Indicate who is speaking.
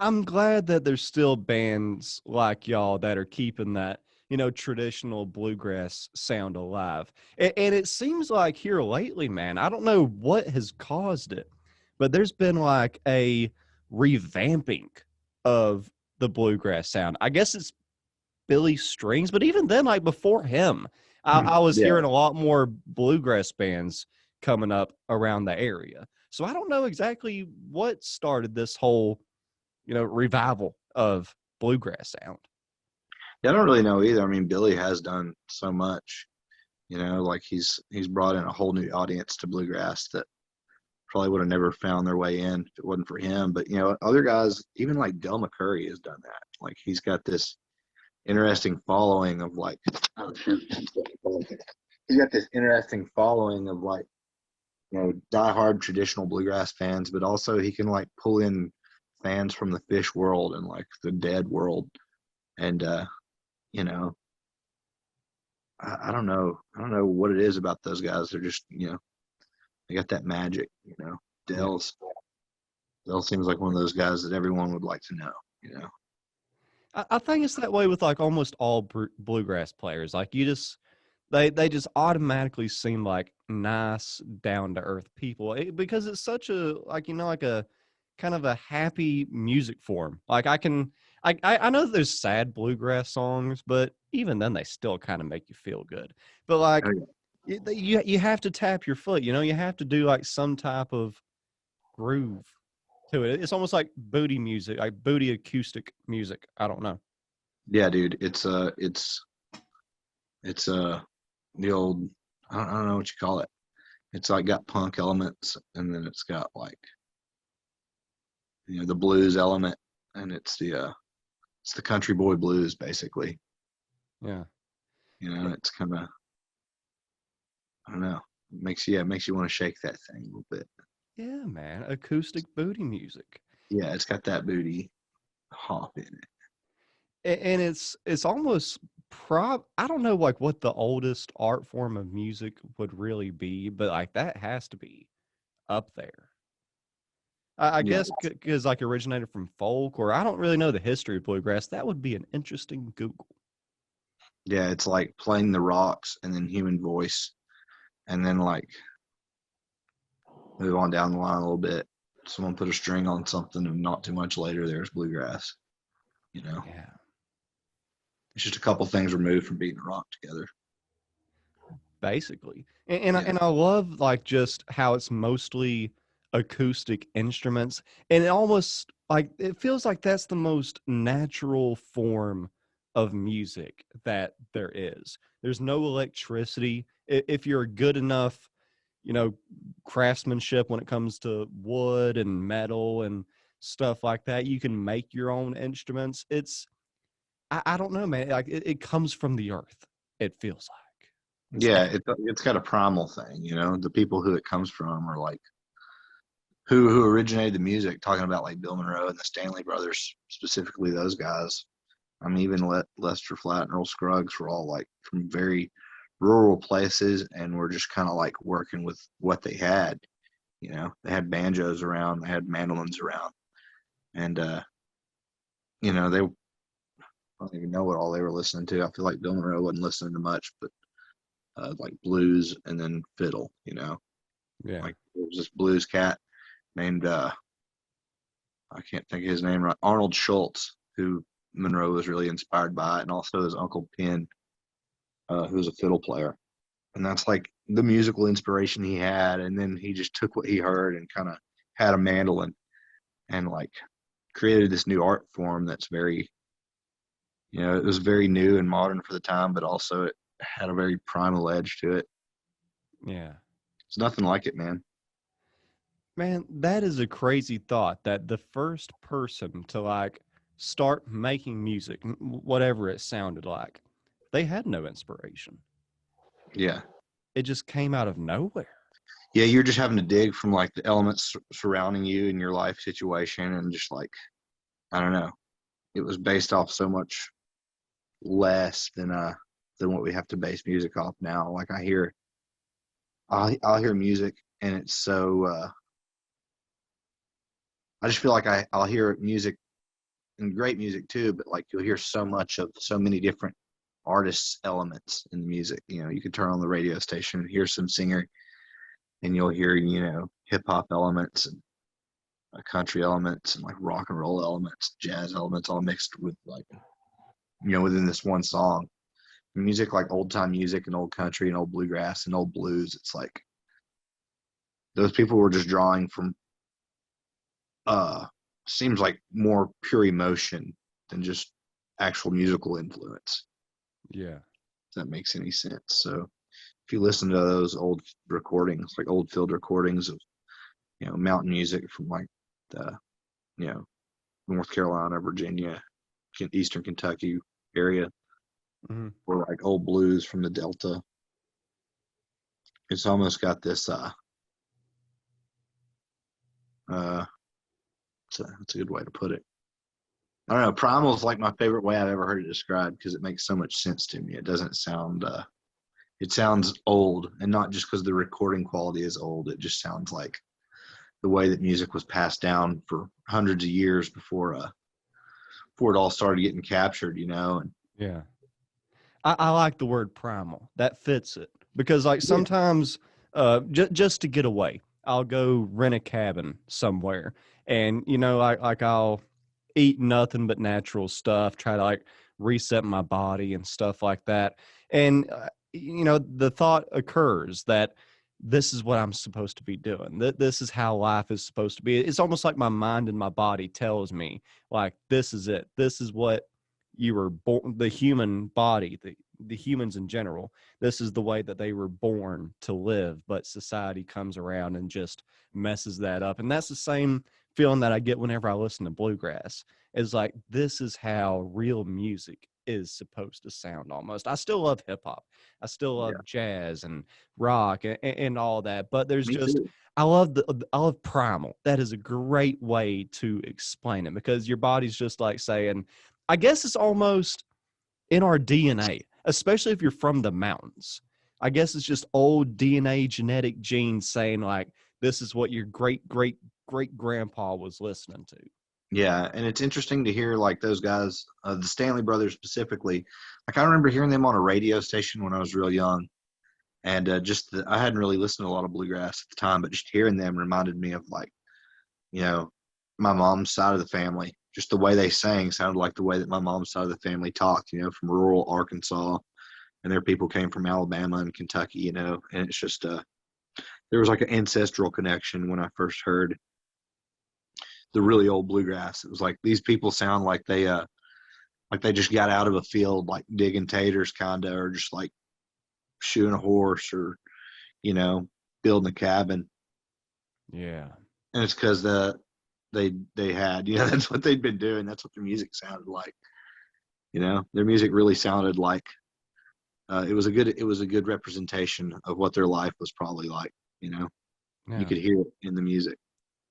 Speaker 1: I'm glad that there's still bands like y'all that are keeping that, traditional bluegrass sound alive. And it seems like here lately, man, I don't know what has caused it, but there's been like a revamping of the bluegrass sound. I guess it's Billy Strings, but even then, like before him, I was
Speaker 2: Yeah,
Speaker 1: hearing a lot more bluegrass bands coming up around the area. So I don't know exactly what started this whole, revival of bluegrass sound.
Speaker 2: I don't really know either. I mean, Billy has done so much. Like he's brought in a whole new audience to bluegrass that probably would have never found their way in if it wasn't for him. But other guys, even like Del McCurry, has done that. Like he's got this interesting following of like, oh, shoot. He's got this interesting following of like diehard traditional bluegrass fans, but also he can like pull in fans from the fish world and like the dead world, and you know, I don't know, what it is about those guys. They're just they got that magic.
Speaker 1: Yeah.
Speaker 2: Dell's Dell seems like one of those guys that everyone would like to know. You know,
Speaker 1: I think it's that way with like almost all bluegrass players. Like they just automatically seem like nice, down to earth people because it's such a like like a kind of a happy music form. Like I know that there's sad bluegrass songs, but even then they still kind of make you feel good. But
Speaker 2: oh,
Speaker 1: like
Speaker 2: yeah.
Speaker 1: you have to tap your foot. You have to do like some type of groove to it. It's almost like booty music, like booty acoustic music. I don't know.
Speaker 2: Yeah, dude, it's the old, I don't know what you call it. It's like got punk elements, and then it's got like the blues element, and it's the country boy blues basically.
Speaker 1: Yeah.
Speaker 2: It's kind of, I don't know, it makes you want to shake that thing a little bit.
Speaker 1: Yeah, man. Acoustic booty music.
Speaker 2: Yeah, it's got that booty hop in it.
Speaker 1: And it's almost I don't know like what the oldest art form of music would really be, but like that has to be up there. I
Speaker 2: Yeah,
Speaker 1: guess because like originated from folk, or I don't really know the history of bluegrass. That would be an interesting Google.
Speaker 2: yeah, it's like playing the rocks and then human voice, and then like move on down the line a little bit. Someone put a string on something, and not too much later, there's bluegrass. You know,
Speaker 1: Yeah.
Speaker 2: it's just a couple things removed from beating a rock together.
Speaker 1: Basically. And
Speaker 2: Yeah,
Speaker 1: I love like just how it's mostly acoustic instruments, and it almost like it feels like that's the most natural form of music that there is. There's no electricity. If you're good enough, you know, craftsmanship when it comes to wood and metal and stuff like that, you can make your own instruments. I don't know, man. Like it comes from the earth, it feels like. It's
Speaker 2: yeah, it's got a primal thing. The people who it comes from are like who originated the music. Talking about like Bill Monroe and the Stanley Brothers, specifically those guys. I mean, even Lester Flatt and Earl Scruggs were all like from very rural places, and were just kind of like working with what they had. They had banjos around, they had mandolins around, and they I don't even know what all they were listening to. I feel like Bill Monroe wasn't listening to much, but like blues and then fiddle.
Speaker 1: yeah.
Speaker 2: Like there was this blues cat named I can't think of his name right, Arnold Schultz, who Monroe was really inspired by, and also his uncle Penn, who was a fiddle player. And that's like the musical inspiration he had. And then he just took what he heard and kind of had a mandolin and like created this new art form that's very, it was very new and modern for the time, but also it had a very primal edge to it.
Speaker 1: Yeah.
Speaker 2: It's nothing like it, man.
Speaker 1: Man, that is a crazy thought that the first person to like start making music, whatever it sounded like, they had no inspiration.
Speaker 2: Yeah.
Speaker 1: It just came out of nowhere.
Speaker 2: Yeah. You're just having to dig from like the elements surrounding you in your life situation, and just like, I don't know, it was based off so much less than what we have to base music off now. Like I'll hear music, and it's so I just feel like I'll hear music and great music too, but like you'll hear so much of so many different artists' elements in the music. You know, you could turn on the radio station and hear some singer, and you'll hear, you know, hip hop elements and country elements and like rock and roll elements, jazz elements, all mixed with like, you know, within this one song. Music like old time music and old country and old bluegrass and old blues. It's like those people were just drawing from uh seems like more pure emotion than just actual musical influence.
Speaker 1: Yeah.
Speaker 2: If that makes any sense. So if you listen to those old recordings, like old field recordings of, you know, mountain music from like the, you know, North Carolina, Virginia, Eastern Kentucky area,
Speaker 1: Hmm.
Speaker 2: or like old blues from the Delta, it's almost got this uh that's a good way to put it. I don't know. Primal is like my favorite way I've ever heard it described because it makes so much sense to me. It doesn't sound it sounds old, and not just because the recording quality is old. It just sounds like the way that music was passed down for hundreds of years before it all started getting captured, you know. And
Speaker 1: Yeah. I like the word primal. That fits it because, like,
Speaker 2: yeah,
Speaker 1: sometimes, just to get away, I'll go rent a cabin somewhere, and I'll eat nothing but natural stuff, try to like reset my body and stuff like that. And the thought occurs that this is what I'm supposed to be doing. This is how life is supposed to be. It's almost like my mind and my body tells me, like, this is it. This is what you were born, the human body, the humans in general. This is the way that they were born to live, but society comes around and just messes that up. And that's the same feeling that I get whenever I listen to bluegrass. Is like, this is how real music is supposed to sound. Almost, I still love hip hop, I still
Speaker 2: yeah,
Speaker 1: love jazz and rock and all that, but there's
Speaker 2: me
Speaker 1: just,
Speaker 2: too.
Speaker 1: I love primal. That is a great way to explain it, because your body's just like saying, I guess it's almost in our DNA, especially if you're from the mountains. I guess it's just old DNA genetic genes saying, like, this is what your great great great grandpa was listening to.
Speaker 2: Yeah, and it's interesting to hear like those guys, the Stanley brothers specifically. Like I remember hearing them on a radio station when I was real young, and I hadn't really listened to a lot of bluegrass at the time, but just hearing them reminded me of like, you know, my mom's side of the family. Just the way they sang sounded like the way that my mom's side of the family talked. You know, from rural Arkansas, and their people came from Alabama and Kentucky. You know, and it's just there was like an ancestral connection when I first heard the really old bluegrass. It was like these people sound like they just got out of a field like digging taters kinda, or just like shoeing a horse, or, you know, building a cabin.
Speaker 1: Yeah.
Speaker 2: And it's because they had, you know, that's what they'd been doing. That's what their music sounded like. You know, their music really sounded like it was a good representation of what their life was probably like. You know, you
Speaker 1: Yeah.
Speaker 2: could hear it in the music.